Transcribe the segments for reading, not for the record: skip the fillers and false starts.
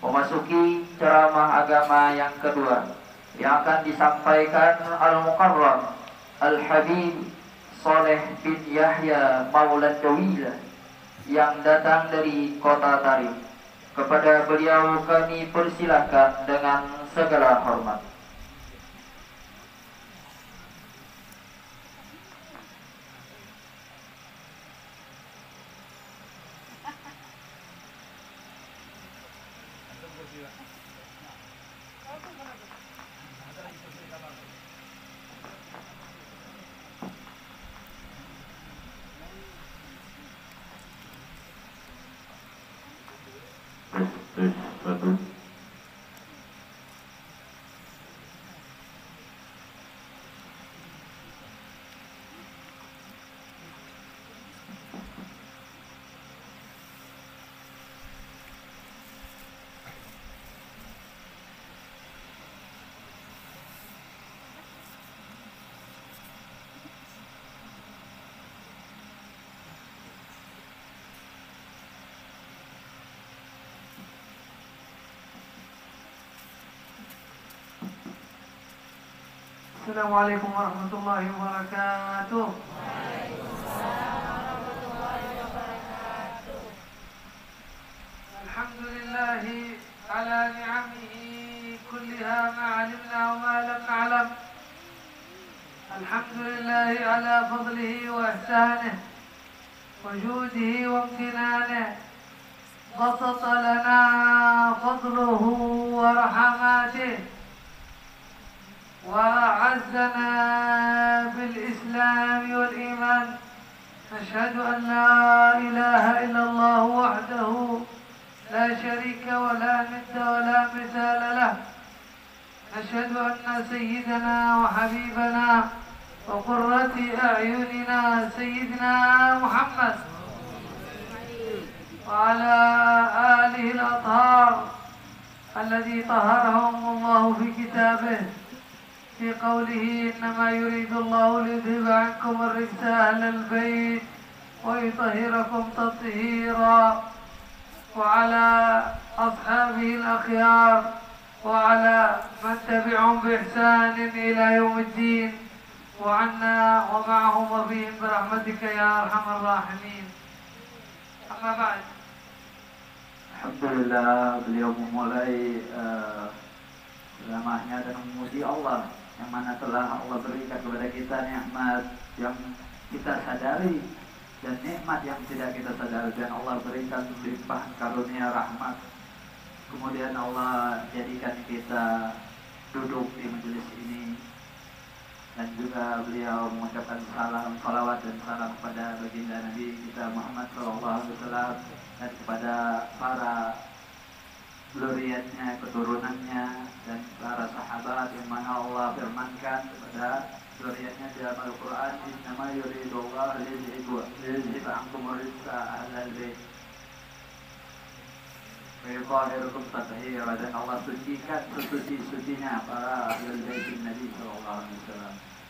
memasuki ceramah agama yang kedua yang akan disampaikan Al-Mukarram Al-Habib Saleh bin Yahya Maulad Dawilah yang datang dari kota Tarim. Kepada beliau kami persilahkan dengan segala hormat. Assalamualaikum warahmatullahi wabarakatuh. Alhamdulillahi ala ni'amihi kulliha ma 'alimna wa ma lam na'lam. Alhamdulillahi ala fadlihi wa ihsanihi wa judihi wa imtinanihi. Basata lana fadluhu wa rahmatihi وأعزنا بالإسلام والإيمان. نشهد أن لا إله إلا الله وحده لا شريك ولا ند ولا مثال له. نشهد أن سيدنا وحبيبنا وقرة أعيننا سيدنا محمد وعلى آله الأطهار الذي طهرهم الله في كتابه في قوله إنما يريد الله ليذهب عنكم الرجس أهل البيت ويطهركم تطهيرا. وعلى أصحابه الأخيار وعلى من تبعهم بإحسان إلى يوم الدين وعنا ومعهم وفيهم برحمتك يا أرحم الراحمين. أما بعد. Alhamdulillah, beliau memulai ceramahnya dan memuji Allah yang mana telah Allah berikan kepada kita nikmat yang kita sadari dan nikmat yang tidak kita sadari, dan Allah berikan limpahan karunia rahmat. Kemudian Allah jadikan kita duduk di majelis ini, dan juga beliau mengucapkan salam, salawat dan salam kepada baginda Nabi kita Muhammad SAW dan kepada para zuriatnya, keturunannya, dan para sahabat yang mana Allah firmankan kepada zuriatnya dalam Al-Quran, innama yuridullah liyuzhiba ankum rijsa ahlal bait wa yutahhirakum tathira. Dan Allah sucikan sesuci-sucinya para ahlul bait Nabi SAW.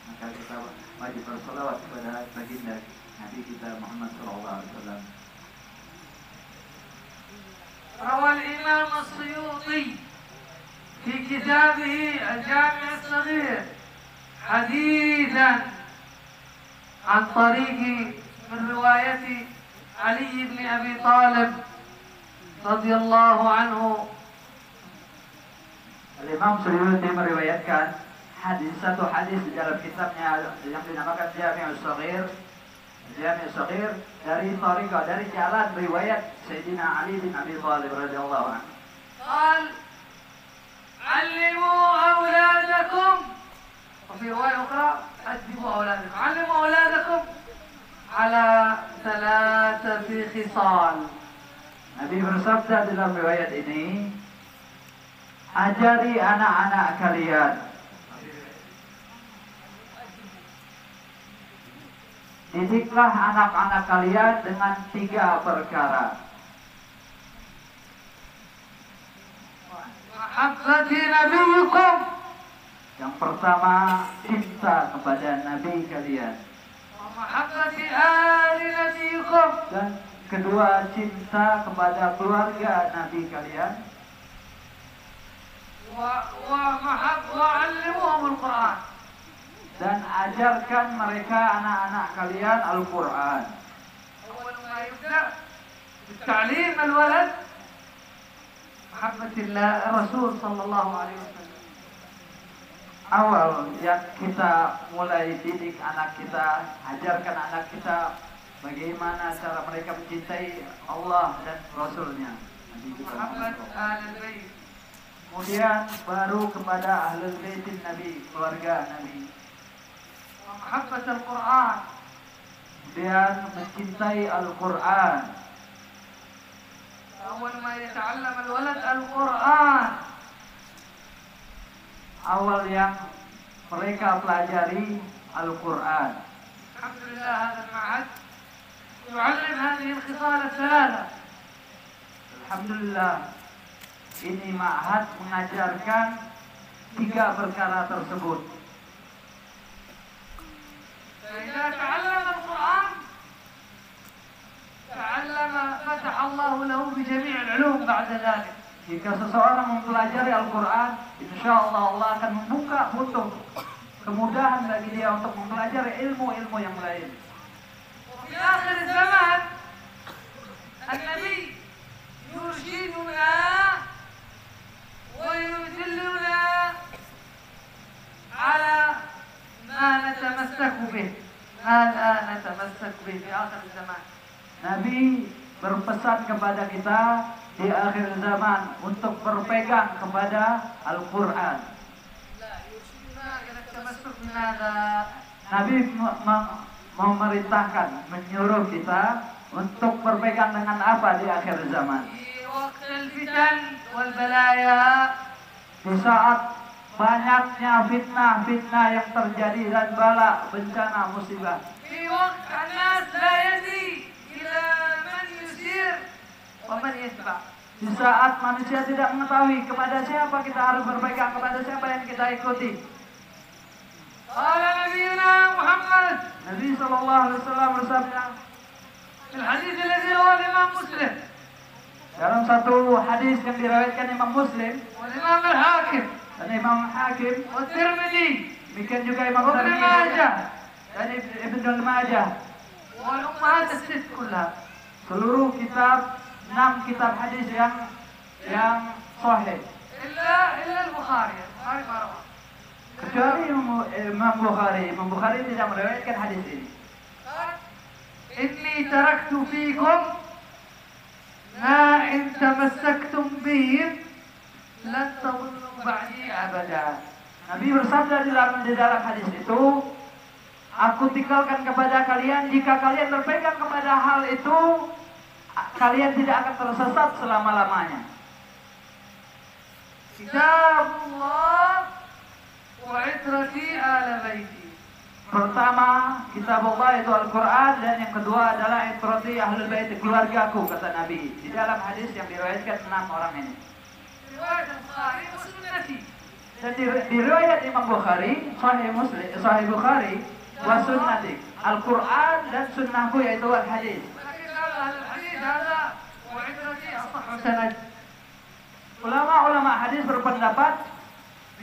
Maka kita wajib bersalawat kepada baginda Nabi kita Muhammad SAW. روى الإمام السيوطي في كتابه الجامع الصغير حديثا عن طريق من رواية علي بن أبي طالب رضي الله عنه. Imam Suyuti meriwayatkan satu hadis di dalam kitabnya yang dinamakan Jami' Shaghir dari tariqah, dari jalan riwayat Sayyidina Ali bin Abi Thalib radhiyallahu anhu. قال علموا أولادكم, وفي رواية أخرى أدبوا أولادكم, علموا أولادكم على ثلاثة خصال. Nabi bersabda dalam riwayat ini, ajari anak-anak kalian didiklah anak-anak kalian dengan 3 perkara. Mahabbati nabiyukum, yang pertama, cinta kepada Nabi kalian. mahabbati ali nabiyukum, Dan kedua, cinta kepada keluarga Nabi kalian. وعلموهم القرآن. Dan ajarkan mereka anak-anak kalian Al-Quran. أول ما يبدأ بالتعليم الولد محبة الله الرسول صلى الله عليه وسلم. Awal yang kita mulai didik anak kita, ajarkan anak kita bagaimana cara mereka mencintai Allah dan Rasulnya. محبة آل البيت. Kemudian baru kepada Ahlul Bait Nabi, keluarga Nabi. ومحبة القرآن. Kemudian mencintai Al-Quran. أول ما يتعلم الولد القرآن. Awal yang mereka pelajari Al-Quran. الحمد لله هذا المعهد يعلم هذه الخصال الثلاثة. Alhamdulillah, ini ma'had mengajarkan 3 perkara tersebut. فإذا تعلم القرآن تعلم فتح الله له بجميع العلوم بعد ذلك. Jika seseorang mempelajari Al-Quran, insya Allah Allah akan membuka pintu kemudahan bagi dia untuk mempelajari ilmu-ilmu yang lain. وفي آخر الزمان النبي يرشدنا ويدلنا على ما نتمسك به. ماذا نتمسك به في آخر الزمان. Nabi berpesan kepada kita di akhir zaman untuk berpegang kepada Al-Quran. لا يرشدنا إلى التمسك بماذا؟ Nabi memerintahkan, menyuruh kita untuk berpegang dengan apa di akhir zaman. في وقت الفتن والبلايا. Di saat banyaknya fitnah-fitnah yang terjadi dan bala, bencana, musibah. في وقت الناس لا يدري إلى من يسير ومن يتبع. Di saat manusia tidak mengetahui kepada siapa kita harus berpegang, kepada siapa yang kita ikuti. قال نبينا محمد Nabi SAW bersabda في الحديث الذي رواه الإمام مسلم dalam satu hadis yang diriwayatkan Imam Muslim والإمام الحاكم dan Imam Hakim, والترمذي demikian juga Imam وابن Tirmidzi ماجه dan Ibnu Majah, والأمهات الست كلها. seluruh kitab 6 kitab hadis yang sahih. إلا البخاري ما رواه. Kecuali Imam Bukhari. Imam Bukhari tidak meriwayatkan hadis ini. إني تركت فيكم ما إن تمسكتم به لن تضلوا بعدي أبدا. Nabi bersabda di dalam hadis itu, aku tinggalkan kepada kalian, jika kalian berpegang kepada hal itu, kalian tidak akan tersesat selama-lamanya. كتاب الله وعترتي آل بيتي. Pertama, kitab Allah itu Al-Quran, dan yang kedua adalah itrati ahlul bait, keluargaku, kata Nabi. Di dalam hadis yang diriwayatkan 6 orang ini. رواية البخاري وسنتي. Dan di riwayat Imam Bukhari, Sahih Bukhari, wa sunnati, Al-Quran dan sunnahku, yaitu al-hadis. لكن هذا الحديث هذا وعترتي أصح سند. Ulama-ulama hadis berpendapat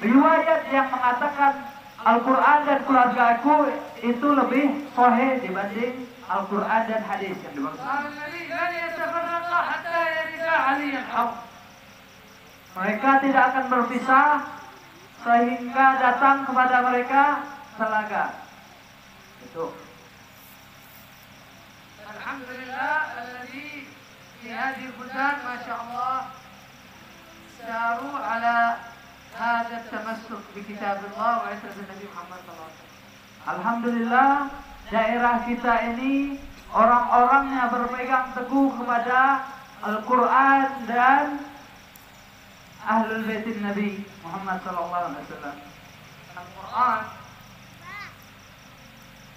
riwayat yang mengatakan Al-Quran dan keluargaku itu lebih sahih dibanding Al-Quran dan hadis yang dimaksud. قال النبي لن يتفرقا حتى يرثا علي الحوض. Mereka tidak akan berpisah sehingga datang kepada mereka telaga. Itu. الحمد لله الذي في هذه البلدان ما شاء الله ساروا على هذا التمسك بكتاب الله وعترة النبي محمد صلى الله عليه وسلم. Alhamdulillah, daerah kita ini orang-orangnya berpegang teguh kepada Al-Quran dan Ahlul Bait Nabi Muhammad sallallahu alaihi wasallam. القرآن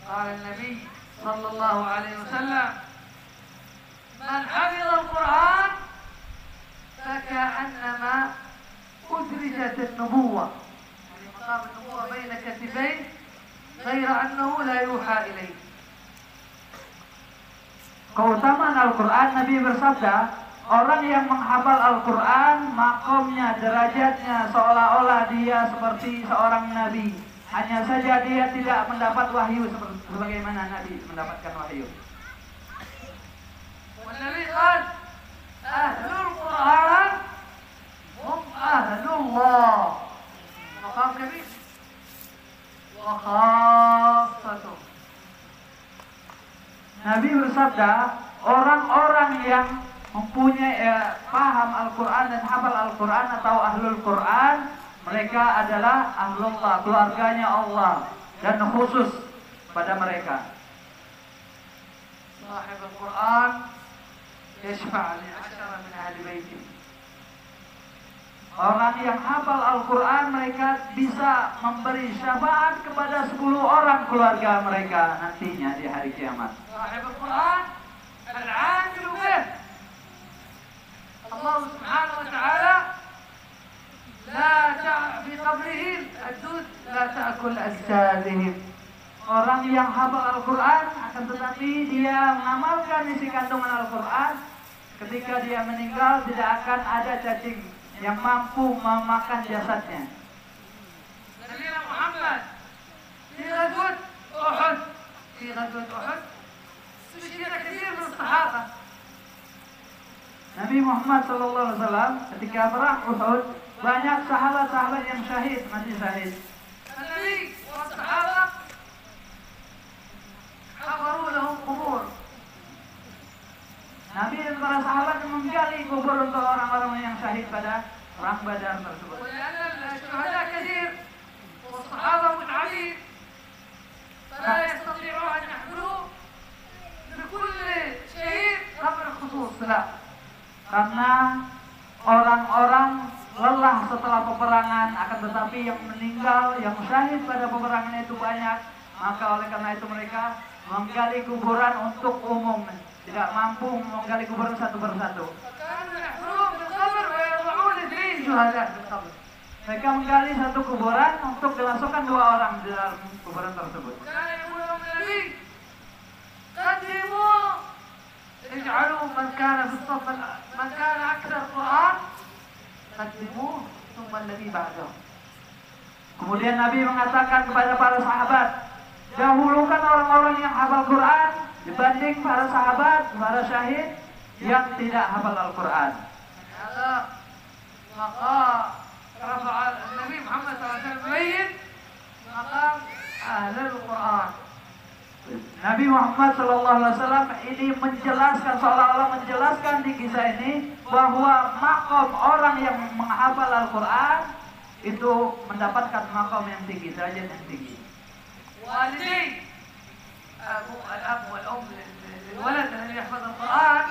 قال النبي صلى الله عليه وسلم من حفظ القرآن فكأنما أدرجت النبوة، يعني مقام النبوة بين كتفيه غير أنه لا يوحى إليه. Keutamaan Al-Quran, Nabi bersabda, Orang yang menghafal Al-Quran, makomnya, derajatnya seolah-olah dia seperti seorang nabi. Hanya saja dia tidak mendapat wahyu sebagaimana nabi mendapatkan wahyu. والنبي قال أهل القرآن هم أهل الله مقام كبير وخاصته. Nabi bersabda, orang-orang yang mempunyai paham Al-Quran dan hafal Al-Quran atau ahlul Quran, mereka adalah ahlullah, keluarganya Allah, dan khusus pada mereka. صاحب القرآن يشفع ل10 من أهل بيته. Orang yang hafal Al-Quran, mereka bisa memberi syafaat kepada 10 orang keluarga mereka nantinya di hari kiamat. صاحب القرآن العامل به الله سبحانه وتعالى في قبره الدود لا تأكل أجسادهم. Orang yang hafal Al-Quran akan tetapi dia mengamalkan isi kandungan Al-Quran, ketika dia meninggal tidak akan ada cacing yang mampu memakan jasadnya. Nabi Muhammad di غزوة أحد استشهد كثير من الصحابة. Nabi Muhammad SAW ketika perang Uhud, banyak sahabat-sahabat yang syahid, mati syahid. Nabi والصحابة حفروا لهم قبور. Nabi dan para sahabat menggali kubur untuk orang-orang yang syahid pada perang Badar tersebut. ولأن الشهداء كثير والصحابة متعبين فلا يستطيعون أن يحفروا لكل شهيد قبر خصوص. Karena orang-orang lelah setelah peperangan, akan tetapi yang meninggal, yang syahid pada peperangan itu banyak, maka oleh karena itu mereka menggali kuburan untuk umum, tidak mampu menggali kuburan satu persatu. Mereka menggali satu kuburan untuk dimasukkan 2 orang di dalam kuburan tersebut. اجعلوا من كان في الصف من كان أكثر قرآن قدموه ثم الذي بعده. Kemudian Nabi mengatakan kepada para sahabat, dahulukan orang-orang yang hafal Quran dibanding para sahabat, para syahid yang tidak hafal Al-Quran. Maka رفع النبي محمد صلى الله عليه وسلم يبين مقام أهل القرآن. Nabi Muhammad SAW ini menjelaskan, seolah-olah menjelaskan di kisah ini bahwa makom orang yang menghafal Al-Quran itu mendapatkan makom yang tinggi, derajat yang tinggi. والدي الأب والأم للولد الذي يحفظ القرآن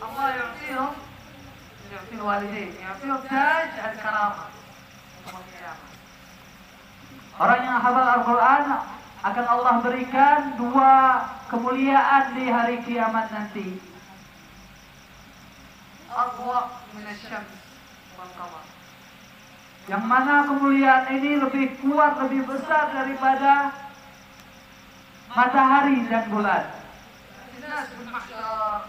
الله يعطي الوالدين يعطيهم تاج الكرامة يوم القيامة. Orang yang hafal Al-Quran akan Allah berikan 2 kemuliaan di hari kiamat nanti. أضوأ من الشمس والقمر. Yang mana kemuliaan ini lebih kuat, lebih besar daripada matahari dan bulan. الناس في المحشر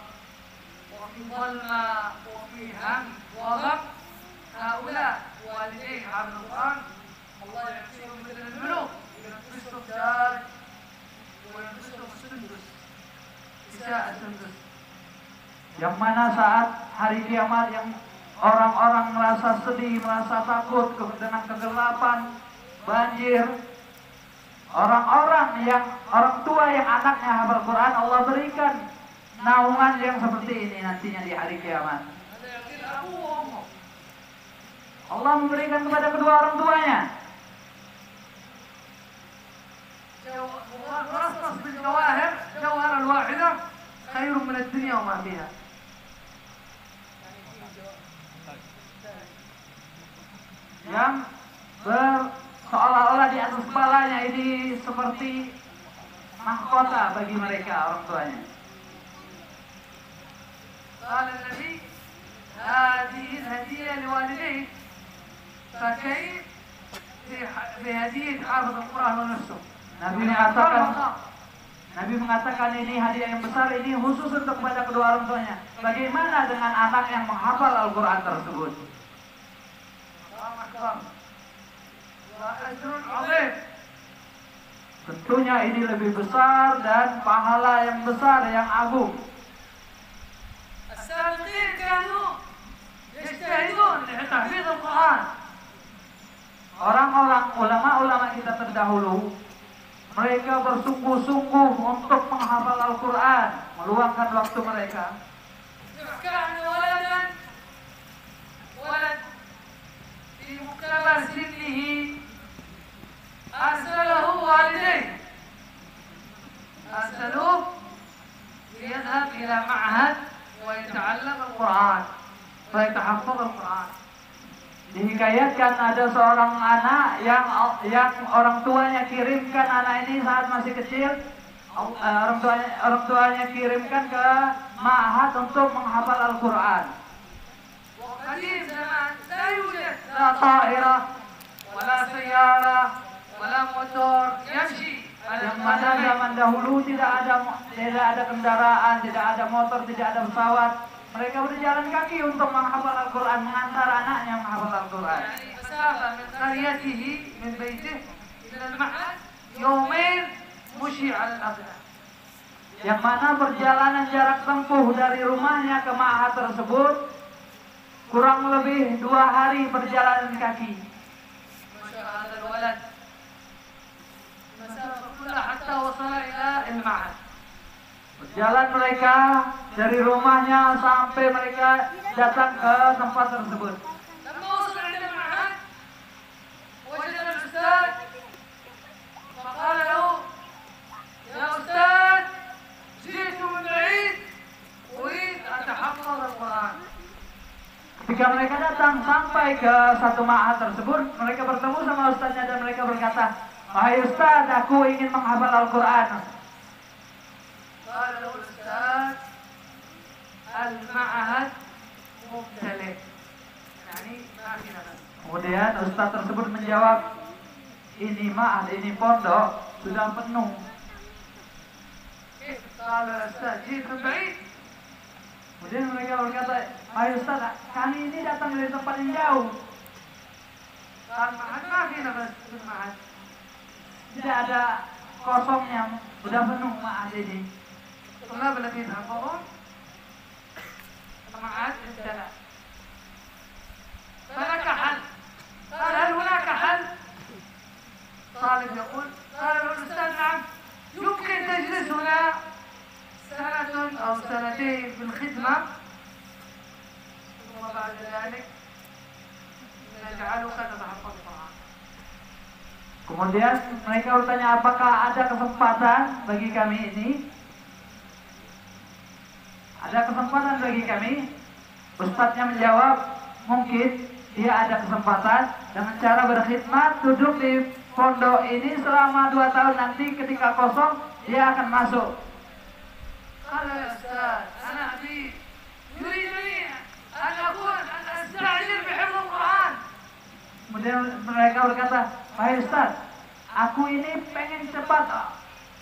وفي ظلمة وفي هم وغم هؤلاء والديه حافظ القرآن الله يعطيهم مثل الملوك يلبسهم تاج ويلبسهم سندس كساء سندس. Yang mana saat hari kiamat yang orang-orang merasa sedih, merasa takut dengan kegelapan, banjir, orang tua yang anaknya hafal Quran, Allah berikan naungan yang seperti ini nantinya di hari kiamat. Allah memberikan kepada kedua orang tuanya. ورصص بالجواهر جوهرة الواحدة خير من الدنيا وما فيها. Yang seolah-olah di atas kepalanya ini seperti mahkota bagi mereka orang tuanya. قال النبي هذه الهدية لوالديه فكيف بهدية حافظ القرآن ونفسه. Nabi mengatakan, Nabi mengatakan ini hadiah yang besar, ini khusus untuk kepada kedua orang tuanya. Bagaimana dengan anak yang menghafal Al-Quran tersebut? Tentunya ini lebih besar dan pahala yang besar, yang agung. السابقين كانوا يجتهدون لتحفيظ القرآن. Orang-orang ulama-ulama kita terdahulu, mereka bersungguh-sungguh untuk menghafal Al-Quran, meluangkan waktu mereka. كان ولد في مقتبل سنه أرسله والديه، أرسلوه ليذهب إلى معهد ويتعلم القرآن ويتحفظ القرآن. Dihikayatkan ada seorang anak yang orang tuanya kirimkan anak ini saat masih kecil, orang tuanya kirimkan ke ma'had untuk menghafal Al-Quran. وقديم زمان لا يوجد لا طائرة ولا سيارة ولا موتور يمشي. Yang mana zaman dahulu tidak ada kendaraan, tidak ada motor, tidak ada pesawat. Mereka berjalan kaki untuk menghafal Al-Quran, mengantar anaknya menghafal Al-Quran. يعني مسافة من قريته من بيته إلى المعهد يومين مشي على الأقدام. Yang mana perjalanan jarak tempuh dari rumahnya ke ma'had tersebut kurang lebih 2 hari perjalanan kaki. مشى هذا الولد المسافة كلها حتى وصل إلى المعهد. Berjalan mereka dari rumahnya sampai mereka datang ke tempat tersebut. لما وصل عند المعهد وجد الأستاذ فقال له يا أستاذ جئت من بعيد أريد أن أتحفظ القرآن. Ketika mereka datang sampai ke satu ma'had tersebut, mereka bertemu sama ustaznya dan mereka berkata, "Wahai ustaz, aku ingin menghafal Al-Quran." قال له الأستاذ المعهد ممتلئ يعني ما في نفس. Kemudian ustaz tersebut menjawab, "Ini ma'had, ini pondok sudah penuh." قال الأستاذ جئت من بعيد. Kemudian mereka berkata, "Wahai ustaz, kami ini datang dari tempat yang jauh." قال المعهد ما في نفس في المعهد. Tidak ada kosongnya, sudah penuh ma'had ini. الطلاب الذين يحفظون المعهد امتلأ. فلك حل. قال هل هناك حل؟ طالب يقول قال له الأستاذ نعم يمكن تجلس هنا سنة أو سنتين في الخدمة ثم بعد ذلك نجعلك تتحفظ القرآن. Kemudian mereka bertanya, apakah ada kesempatan bagi kami ini? Ada kesempatan bagi kami? Ustadznya menjawab, mungkin dia ada kesempatan dengan cara berkhidmat, duduk di pondok ini selama 2 tahun, nanti ketika kosong dia akan masuk. قال يا أستاذ أنا أبي يريدني أن أستعجل بحفظ القرآن. Kemudian mereka berkata, "Wahai Ustaz, aku ini pengen cepat.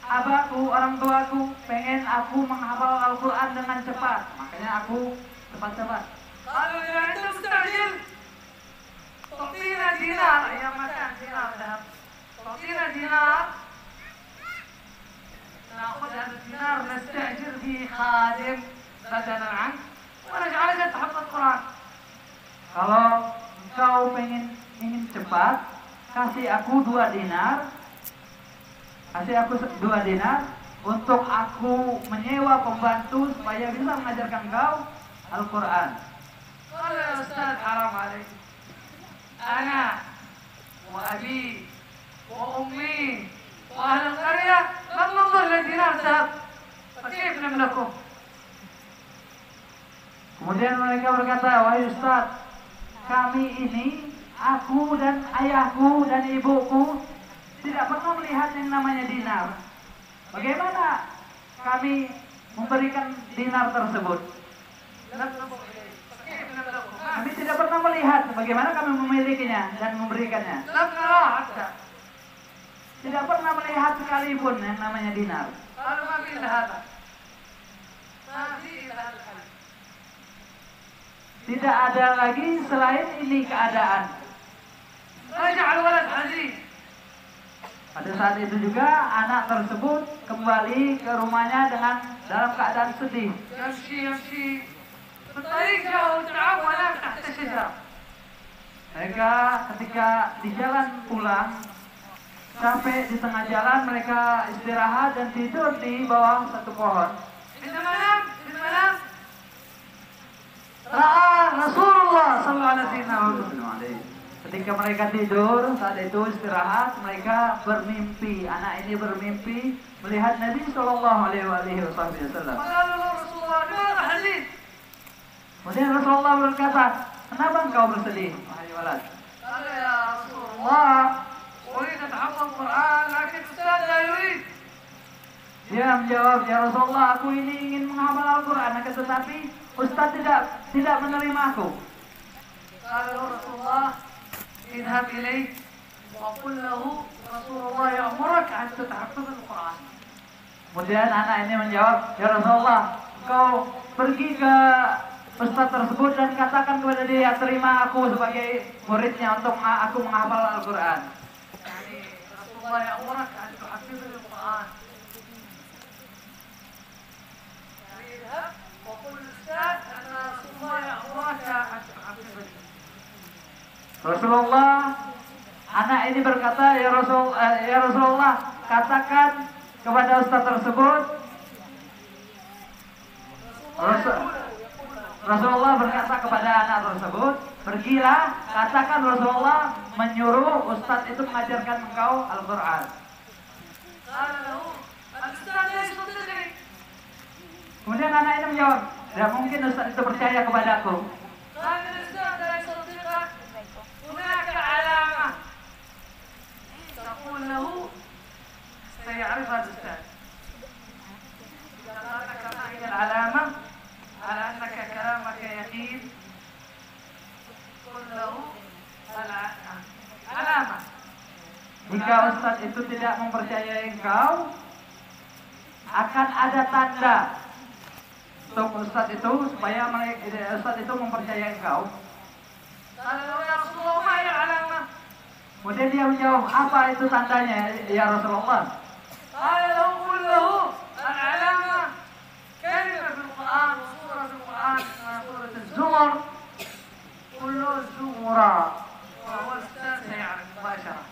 Abahku, orang tuaku pengen aku menghafal Al-Quran dengan cepat. Makanya aku cepat-cepat." قالوا إذا أنت مستعجل تعطينا دينار. أيام ما كان دينار ذهب. تعطينا دينار نأخذ هذا الدينار نستأجر فيه خادم بدلا عنك ونجعلك تحفظ القرآن. Kalau engkau ingin cepat, kasih aku 2 dinar. Kasih aku 2 dinar untuk aku menyewa pembantu supaya bisa mengajarkan kau Al-Quran. قال يا أستاذ حرام عليك أنا وأبي وأمي وأهل القرية لم ننظر للدينار ذهب فكيف نملكه؟ Kemudian mereka berkata, "Wahai Ustaz, kami ini, aku dan ayahku dan ibuku tidak pernah melihat yang namanya dinar. Bagaimana kami memberikan dinar tersebut? لم ننظر إليه فكيف نملكه؟ Kami tidak pernah melihat bagaimana kami memilikinya dan memberikannya. لم نراه حتى. Tidak pernah melihat sekalipun yang namanya dinar." قالوا ما في إلا هذا ما في إلا هذا الحل. Tidak ada lagi selain ini keadaan. رجع الولد حزين. Pada saat itu juga anak tersebut kembali ke rumahnya dalam keadaan sedih. يمشي في الطريق جاءوا تعب ونام تحت الشجرة. Mereka ketika di jalan pulang, sampai di tengah jalan mereka istirahat dan tidur di bawah satu pohon. عندما نام في المنام Ra'a Rasulullah sallallahu alaihi wasallam. Ketika mereka tidur, saat itu istirahat, mereka bermimpi. Anak ini bermimpi melihat Nabi sallallahu alaihi wasallam. قالوا له رسول الله لماذا حزين؟ Kemudian Rasulullah berkata, "Kenapa engkau bersedih, wahai walad?" قال يا رسول الله أريد أتحفظ القرآن لكن الأستاذ لا يريد. Dia menjawab, "Ya Rasulullah, aku ini ingin menghafal Al-Quran, akan tetapi Ustaz tidak menerima aku." قال له رسول الله اذهب إليه وقل له رسول الله يأمرك أن تتحفظ القرآن. Kemudian anak ini menjawab, "Ya Rasulullah, kau pergi ke Ustaz tersebut dan katakan kepada dia, terima aku sebagai muridnya untuk aku menghafal Al-Quran." يعني رسول الله يأمرك أن تحفظ القرآن. يعني اذهب وقل للأستاذ أن رسول الله يأمرك أن تحفظ. Rasulullah, anak ini berkata, ya Rasulullah, katakan kepada Ustaz tersebut. Rasulullah berkata kepada anak tersebut, pergilah, katakan Rasulullah menyuruh Ustaz itu mengajarkan engkau Al-Quran. قال له الأستاذ لا يصدقني. Kemudian anak ini menjawab, tidak mungkin Ustaz itu percaya kepadaku. قال الأستاذ لا يصدقك. هناك علامة تقول له سيعرفها الأستاذ. إذا قال لك ما هي العلامة على أنك كلامك يقين قل له علامة. Jika Ustaz itu tidak mempercayai engkau, akan ada tanda untuk Ustaz itu supaya Ustaz itu mempercayai engkau. قال له يا رسول الله ما هي العلامة؟ Kemudian dia menjawab, apa itu tandanya ya Rasulullah? قال له قل له العلامة كلمة في القرآن وسورة في القرآن اسمها سورة الزمر. قل له الزمرة وهو الأستاذ سيعرف مباشرة.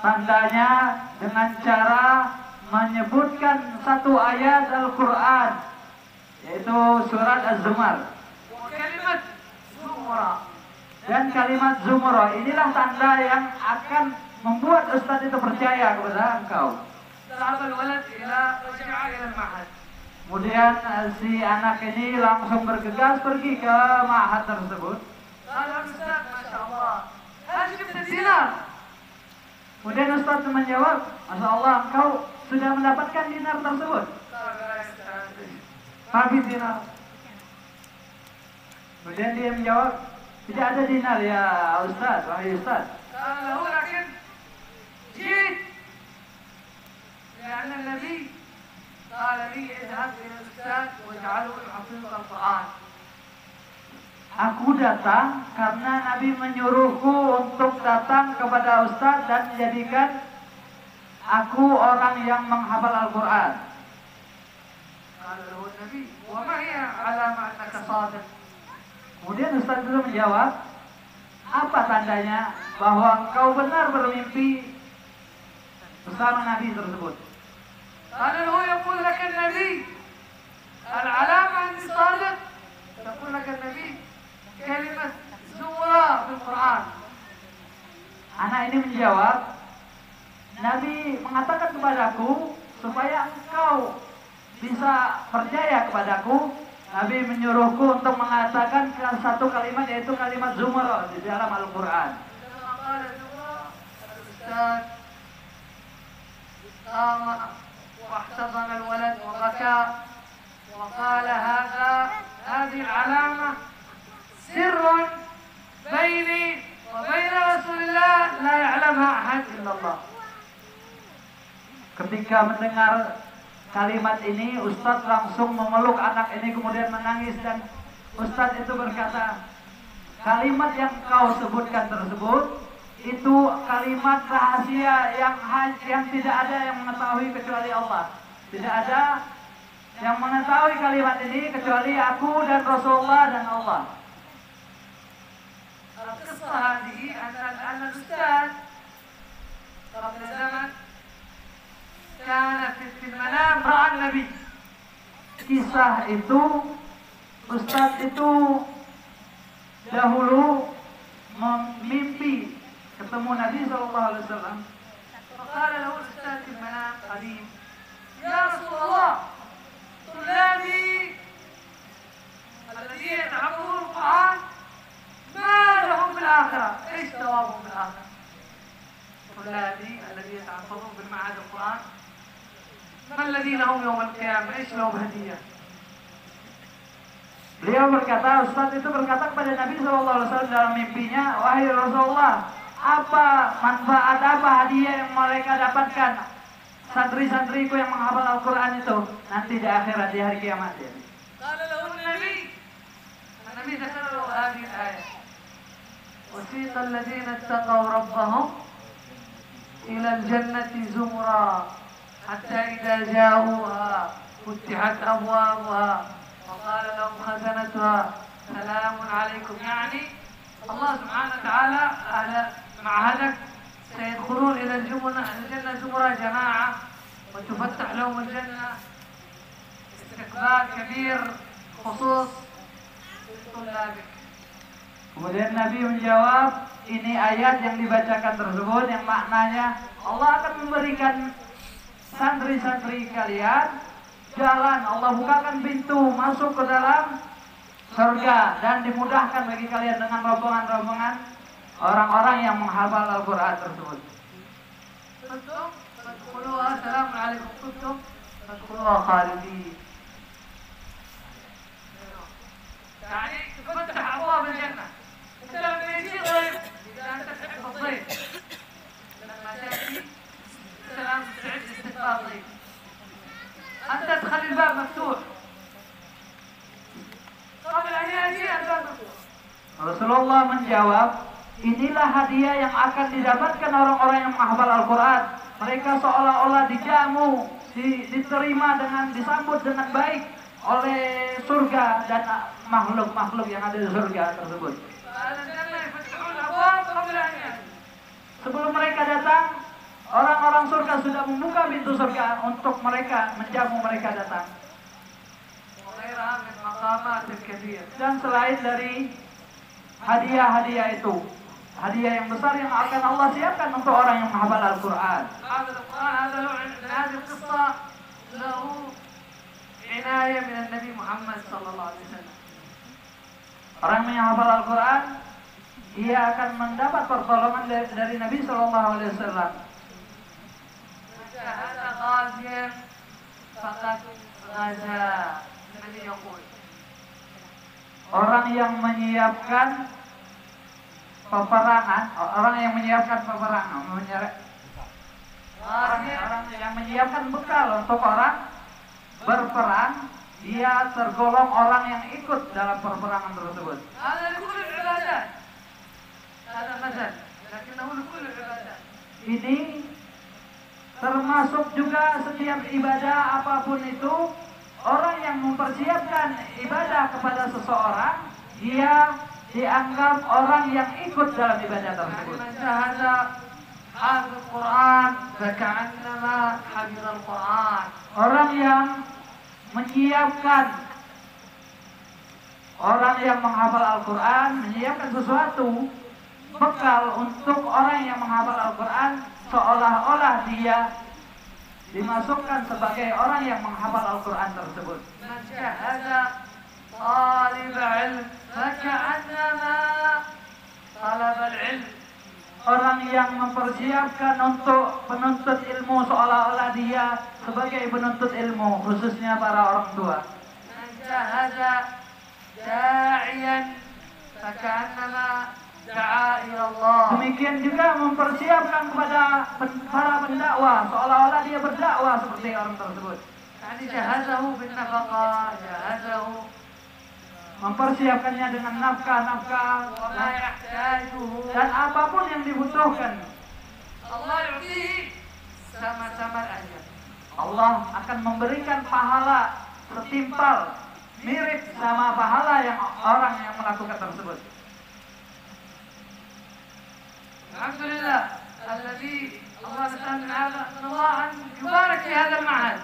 Tandanya dengan cara menyebutkan satu ayat Al-Quran, yaitu surat Az-Zumar. وكلمة زمرة. Dan kalimat Zumra, inilah tanda yang akan membuat Ustaz itu percaya kepada engkau. ذهب الولد رجع إلى المعهد. Kemudian si anak ini langsung bergegas pergi ke ma'had tersebut. قال الأستاذ ما شاء الله هل جبت الدينار؟ Kemudian Ustaz menjawab, Masya Allah, engkau sudah mendapatkan dinar tersebut. قال لا يستاذن. Habis dinar. Kemudian dia menjawab, tidak ada dinar ya Ustaz, wahai Ustaz. قال له لكن جئت لأن النبي قال لي اذهب إلى الأستاذ واجعله يحفظك القرآن. Aku datang karena Nabi menyuruhku untuk datang kepada Ustaz dan menjadikan aku orang yang menghafal Al-Quran. قال له النبي وما هي علامة أنك صادق؟ Kemudian Ustaz itu menjawab, apa tandanya bahwa engkau benar bermimpi bersama Nabi tersebut? قال له يقول لك النبي العلامة أني صادق. يقول لك النبي كلمة زمرة في القرآن. Anak ini menjawab, Nabi mengatakan kepadaku supaya engkau bisa percaya kepadaku. Nabi menyuruhku untuk mengatakan satu kalimat, yaitu kalimat Zumar di dalam Al-Quran. عندما قال زمرة الأستاذ قام واحتضن الولد وبكى وقال هذه العلامة سر بيني وبين رسول الله لا يعلمها أحد إلا الله. Ketika mendengar kalimat ini, Ustadz langsung memeluk anak ini kemudian menangis, dan Ustadz itu berkata, kalimat yang kau sebutkan tersebut itu kalimat rahasia yang tidak ada yang mengetahui kecuali Allah. Tidak ada yang mengetahui kalimat ini kecuali aku dan Rasulullah dan Allah. القصة هذه أن الأستاذ قبل زمن كان في المنام رأى النبي. Kisah itu, Ustadz itu dahulu mimpi ketemu Nabi SAW. فقال له الأستاذ في المنام قديم: يا رسول الله، طلابي الذين يتعلمون القرآن ما لهم في الآخرة؟ إيش ثوابهم في الآخرة؟ طلابي الذين يتحفظون بالمعهد القرآن ما الذي لهم يوم القيامة؟ إيش لهم هدية؟ Beliau berkata, Ustadz itu berkata kepada Nabi SAW dalam mimpinya, wahai Rasulullah, apa manfaat, apa hadiah yang mereka dapatkan santri-santriku yang menghafal Al-Quran itu nanti di akhirat, di hari kiamat. قال له النبي ذكر له هذه الآية: وسيق الذين اتقوا ربهم إلى الجنة زمرا حتى إذا جاءوها فتحت أبوابها وقال لهم خزنتها سلام عليكم. يعني الله سبحانه وتعالى مع هذا سيدخلون إلى الجنة زمرا جماعة، وتفتح لهم الجنة استقبال كبير خصوص لطلابك. Kemudian Nabi menjawab, ini ayat yang dibacakan tersebut yang maknanya Allah akan memberikan santri-santri kalian jalan, Allah bukakan pintu masuk ke dalam surga dan dimudahkan bagi kalian dengan rombongan-rombongan orang-orang yang menghafal Al-Quran tersebut. Kuntum fadkhuluha salamun alaikum kuntum fadkhuluha khalidin. يعني تفتح أبواب الجنة. أنت لما يجي ضيف، إذا أنت تحب الضيف، لما تأتي السلام مستعد لاستقبال ضيف، أنت تخلي الباب مفتوح قبل أن يأتي الباب مفتوح. Rasulullah menjawab, inilah hadiah yang akan didapatkan orang-orang yang menghafal Al-Quran. Mereka seolah-olah dijamu, diterima dengan, disambut dengan baik oleh surga dan makhluk-makhluk yang ada di surga tersebut. Sebelum mereka datang, orang-orang surga sudah membuka pintu surga untuk mereka, menjamu mereka datang. Dan selain dari hadiah-hadiah itu, hadiah yang besar yang akan Allah siapkan untuk orang yang menghafal Al-Quran. عناية من النبي محمد صلى الله عليه وسلم. Orang yang menghafal Al-Quran, ia akan mendapat pertolongan dari Nabi Sallallahu Alaihi Wasallam. هذا غازيا فقد غزا. النبي يقول. Orang yang menyiapkan peperangan, orang yang menyiapkan peperangan, orang yang menyiapkan bekal untuk orang berperang, dia tergolong orang yang ikut dalam perperangan tersebut. Ini termasuk juga setiap ibadah apapun itu, orang yang mempersiapkan ibadah kepada seseorang, dia dianggap orang yang ikut dalam ibadah tersebut. Orang yang menyiapkan, orang yang menghafal Al-Quran menyiapkan sesuatu bekal untuk orang yang menghafal Al-Quran, seolah-olah dia dimasukkan sebagai orang yang menghafal Al-Quran tersebut. Orang yang mempersiapkan untuk penuntut ilmu, seolah-olah dia sebagai penuntut ilmu, khususnya para orang tua. Demikian juga mempersiapkan kepada para pendakwah, seolah-olah dia berdakwah seperti orang tersebut. يعني جهزه بالنفقة جهزه mempersiapkannya dengan nafkah-nafkah وما يحتاجه dan apapun yang dibutuhkan. الله يعطيه sama-sama الأجر. Allah akan memberikan pahala setimpal mirip sama pahala yang orang yang melakukan tersebut. الحمد لله الذي الله نسأل من هذا أن الله أن يبارك في هذا المعهد.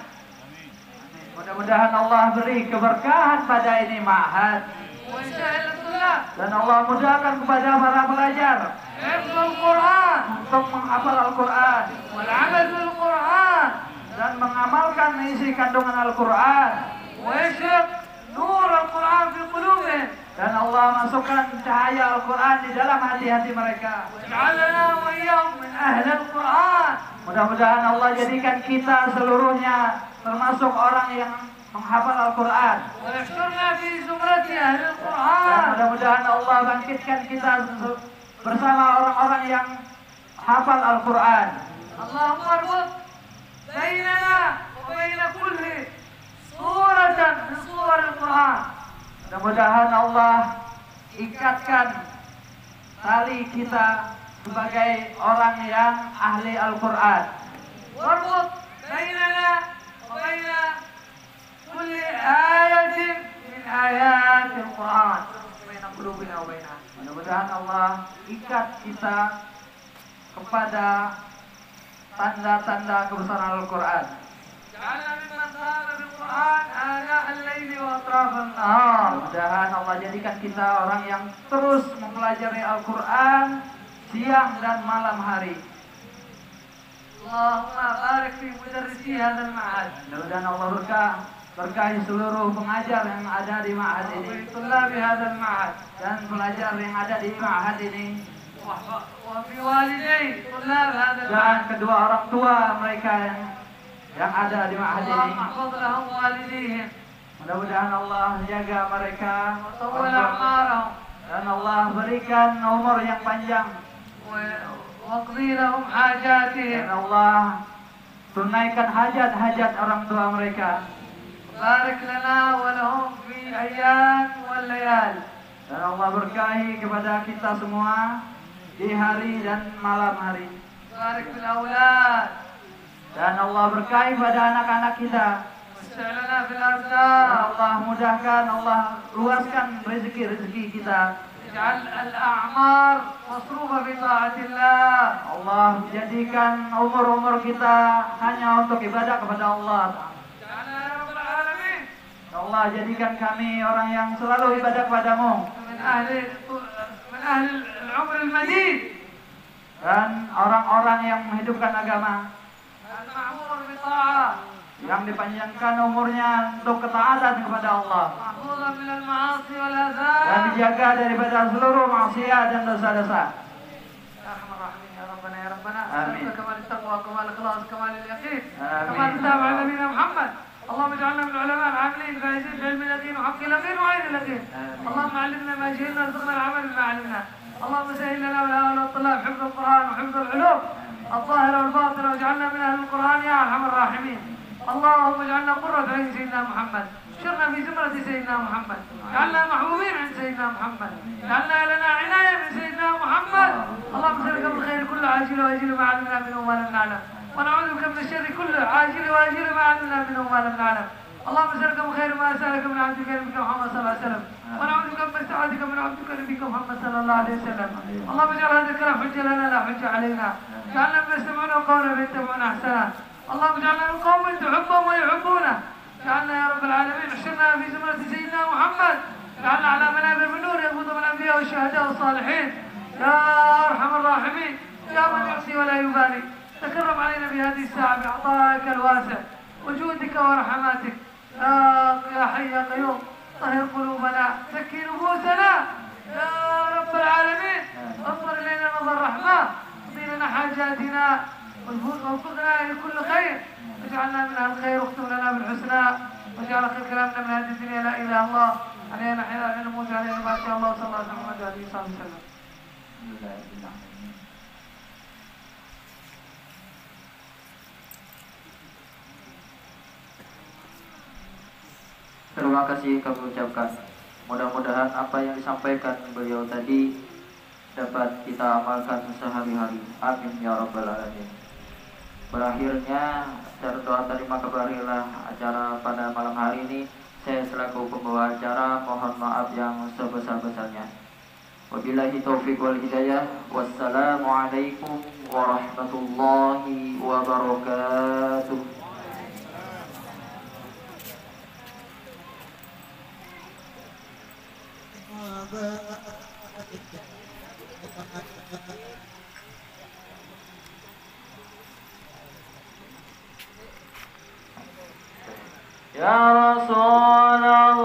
Mudah-mudahan Allah beri keberkahan pada ini ma'had ويسهل الطلاب dan Allah mudahkan kepada para pelajar حفظ القرآن untuk menghafal Al-Quran والعمل بالقرآن dan mengamalkan isi kandungan Al-Quran ويشرق نور القرآن في قلوبهم dan Allah masukkan cahaya Al-Quran di dalam hati-hati mereka. واجعلنا وإياهم من أهل القرآن. Mudah-mudahan Allah jadikan kita seluruhnya termasuk orang yang menghafal Al-Quran. ويحشرنا في زمرة أهل Dan القرآن. mudah-mudahan Allah bangkitkan kita bersama orang-orang yang hafal Al-Quran. اللهم اربط بيننا وبين كل سورة من سور القرآن. Mudah-mudahan Allah ikatkan tali kita sebagai orang yang ahli Al-Quran. واربط بيننا وبين كل آية من آيات القرآن بين قلوبنا وبينها. Mudah-mudahan Allah ikat kita kepada tanda-tanda kebesaran Al-Quran. جعلنا ممن قام بالقرآن آناء الليل وأطراف النهار. Mudah-mudahan Allah jadikan kita orang yang terus mempelajari Al-Quran siang dan malam hari. اللهم بارك في مدرسي هذا المعهد Mudah-mudahan Allah berkahi seluruh pengajar yang ada di ma'had ini وفي طلاب هذا المعهد dan pelajar yang ada di ma'had ini وفي والدي طلاب هذا dan المعهد. kedua orang tua mereka yang ada di ma'had ini. اللهم احفظ لهم والديهم Mudah-mudahan Allah jaga mereka وطول أعمارهم dan Allah berikan umur yang panjang واقضي لهم dan حاجاتهم. Allah tunaikan hajat-hajat orang tua mereka بارك لنا ولهم في أيام والليال. dan Allah berkahi kepada kita semua di hari dan malam hari بارك في الأولاد dan Allah berkahi pada anak-anak kita وسع لنا في dan الأرزاق. Allah mudahkan, Allah luaskan rezeki-rezeki kita. اجعل الأعمار مصروفة في طاعة الله. Allah jadikan umur-umur kita hanya untuk ibadah kepada Allah. اجعلنا يا رب العالمين Allah jadikan kami orang yang selalu ibadah kepadamu من أهل العمر المديد dan orang-orang yang menghidupkan agama المعمور بطاعة yang dipanjangkan umurnya untuk ketaatan kepada Allah محفوظا من المعاصي dan والآثام. dijaga daripada seluruh maksiat dan dosa-dosa. يا أرحم الراحمين يا ربنا يا ربنا آمين. نسألك كمال التقوى كمال الإخلاص كمال اليقين آمين. كمال تتابع نبينا محمد. اللهم اجعلنا من العلماء العاملين الفائزين بعلم اليقين وحق اليقين وعين اليقين. آمين. اللهم علمنا ما جهلنا وارزقنا العمل بما علمنا. اللهم سهل لنا والآن والطلاب حفظ القرآن وحفظ العلوم الظاهرة والباطنة واجعلنا من أهل القرآن يا أرحم الراحمين. اللهم اجعلنا قرة عين سيدنا محمد. شرنا في زمرة سيدنا محمد. اجعلنا محبوبين عند سيدنا محمد. اجعلنا لنا عناية من سيدنا محمد. اللهم اسألك من الخير كله عاجل واجل ما علمنا منه وما لم نعلم. ونعوذ بك من الشر كله عاجل واجل ما علمنا منه وما لم نعلم. اللهم اسألك من خير ما سألك من عبدك نبيك محمد صلى الله عليه وسلم. ونعوذ بك من استعاذك من عبدك نبيك محمد صلى الله عليه وسلم. اللهم اجعل هذا الكلام حجة لنا لا حجة علينا. اجعلنا من يستمعون قولا فيتبعون احسنه. اللهم اجعلنا من قوم تحبهم ويحبونه. اجعلنا يا رب العالمين احشرنا في زمرة سيدنا محمد. اجعلنا على منابر من نور ينبض من الانبياء والشهداء والصالحين. يا ارحم الراحمين يا من يعصي ولا يبالي. تكرم علينا في هذه الساعة بعطائك الواسع وجودك ورحماتك. يا حي يا قيوم طهر قلوبنا زكي نفوسنا يا رب العالمين. انظر الينا نظر رحمة. اقضي لنا حاجاتنا وارزقنا لكل خير. واجعلنا من اهل الخير واختم لنا بالحسنى. واجعل خير كلامنا من هذه الدنيا لا اله الا الله. علينا حين نموت علينا ما شاء الله صلى الله عليه وسلم وعلى اله وصحبه وسلم. Terima kasih kami ucapkan. Mudah-mudahan apa yang disampaikan beliau tadi dapat kita amalkan sehari-hari. Amin ya rabbal alamin. Berakhirnya secara doa terima kembalilah acara pada malam hari ini. Saya selaku pembawa acara mohon maaf yang sebesar-besarnya. Wabillahi taufiq wal hidayah. Wassalamualaikum warahmatullahi wabarakatuh. Ya Rasulullah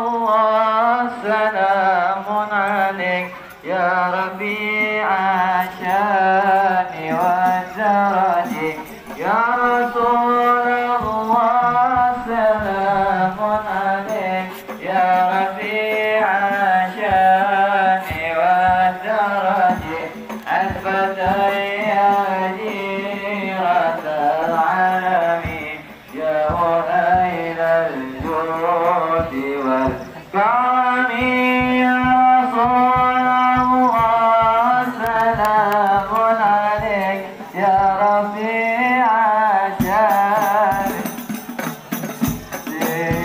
salamun alaik ya Rabi'a syani wa daraji ya Rasulullah salamun alaik ya Rabi'a syani wa daraji al-fatay ya jiratal alami ya والكرم يا رسول الله سلام عليك يا رفيع الشان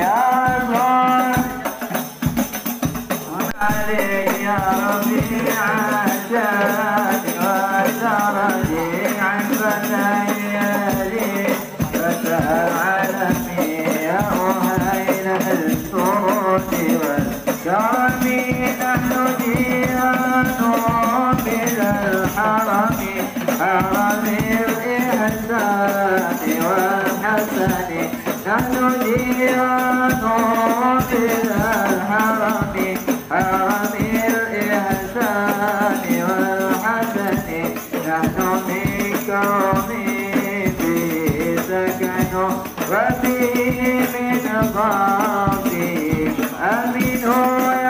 يا رسول عليك يا رفيع الشان والدرج عن فتيالي فتى العالمين يا أهيل الصوت والكرم نحن جيران بلا الحرم حرم الإحسان والحسن نحن جيران بلا الحرم حرم الإحسان والحسن نحن من كرم في سكن وفيه من ضعف أمنه